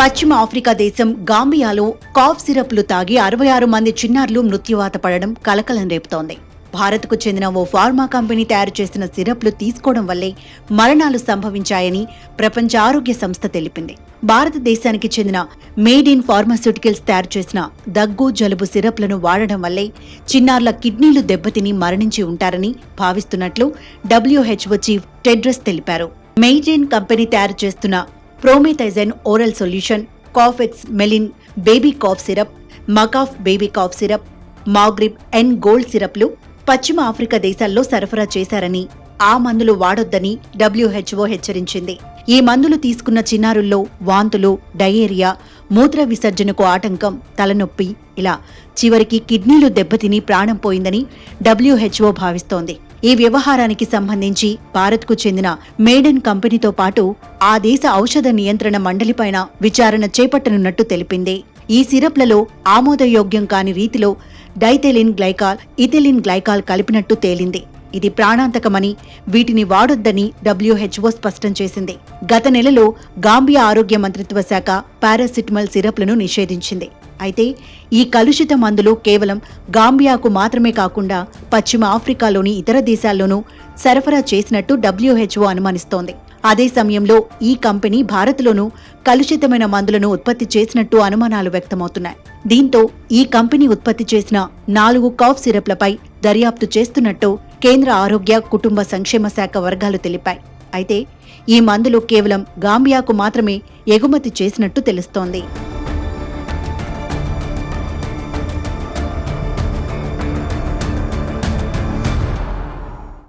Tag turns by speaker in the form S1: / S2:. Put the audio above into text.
S1: పశ్చిమ ఆఫ్రికా దేశం గాంబియాలో కాఫ్ సిరప్లు తాగి 66 మంది చిన్నారులు మృత్యువాత పడడం కలకలం రేపుతోంది. భారత్కు చెందిన ఓ ఫార్మా కంపెనీ తయారు చేసిన సిరప్లు తీసుకోవడం వల్లే మరణాలు సంభవించాయని ప్రపంచ ఆరోగ్య సంస్థ తెలిపింది. భారతదేశానికి చెందిన మేడ్ ఇన్ ఫార్మాస్యూటికల్స్ తయారు చేసిన దగ్గు, జలుబు సిరప్లను వాడడం వల్లే చిన్నారుల కిడ్నీలు దెబ్బతిని మరణించి ఉంటారని భావిస్తున్నట్లు WHO చీఫ్ టెడ్రస్ తెలిపారు. మేడ్ ఇన్ కంపెనీ తయారు చేస్తున్న promethazine oral solution, Kofexmalin baby cough syrup, Makoff baby cough syrup, Magrip and gold సిరప్లు పశ్చిమ ఆఫ్రికా దేశాల్లో సరఫరా చేశారని, ఆ మందులు వాడొద్దని WHO హెచ్చరించింది. ఈ మందులు తీసుకున్న చిన్నారుల్లో వాంతులు, డయేరియా, మూత్ర విసర్జనకు ఆటంకం, తలనొప్పి, ఇలా చివరికి కిడ్నీలు దెబ్బతిని ప్రాణం పోయిందని WHO భావిస్తోంది. ఈ వ్యవహారానికి సంబంధించి భారత్కు చెందిన మేడన్ కంపెనీతో పాటు ఆ దేశ ఔషధ నియంత్రణ మండలిపైన విచారణ చేపట్టనున్నట్టు తెలిపింది. ఈ సిరప్లలో ఆమోదయోగ్యం కాని రీతిలో డైథెలిన్ గ్లైకాల్, ఇథిలిన్ గ్లైకాల్ కలిపినట్టు తేలింది. ఇది ప్రాణాంతకమని, వీటిని వాడొద్దని WHO స్పష్టం చేసింది. గత నెలలో గాంబియా ఆరోగ్య మంత్రిత్వ శాఖ పారాసిటమాల్ సిరప్లను నిషేధించింది. అయితే ఈ కలుషిత మందులు కేవలం గాంబియాకు మాత్రమే కాకుండా పశ్చిమ ఆఫ్రికాలోని ఇతర దేశాల్లోనూ సరఫరా చేసినట్టు WHO అనుమానిస్తోంది. అదే సమయంలో ఈ కంపెనీ భారత్లోనూ కలుషితమైన మందులను ఉత్పత్తి చేసినట్టు అనుమానాలు వ్యక్తమవుతున్నాయి. దీంతో ఈ కంపెనీ ఉత్పత్తి చేసిన 4 కాఫ్ సిరప్లపై దర్యాప్తు చేస్తున్నట్టు కేంద్ర ఆరోగ్య, కుటుంబ సంక్షేమ శాఖ వర్గాలు తెలిపాయి. అయితే ఈ మందులు కేవలం గాంబియాకు మాత్రమే ఎగుమతి చేసినట్టు తెలుస్తోంది.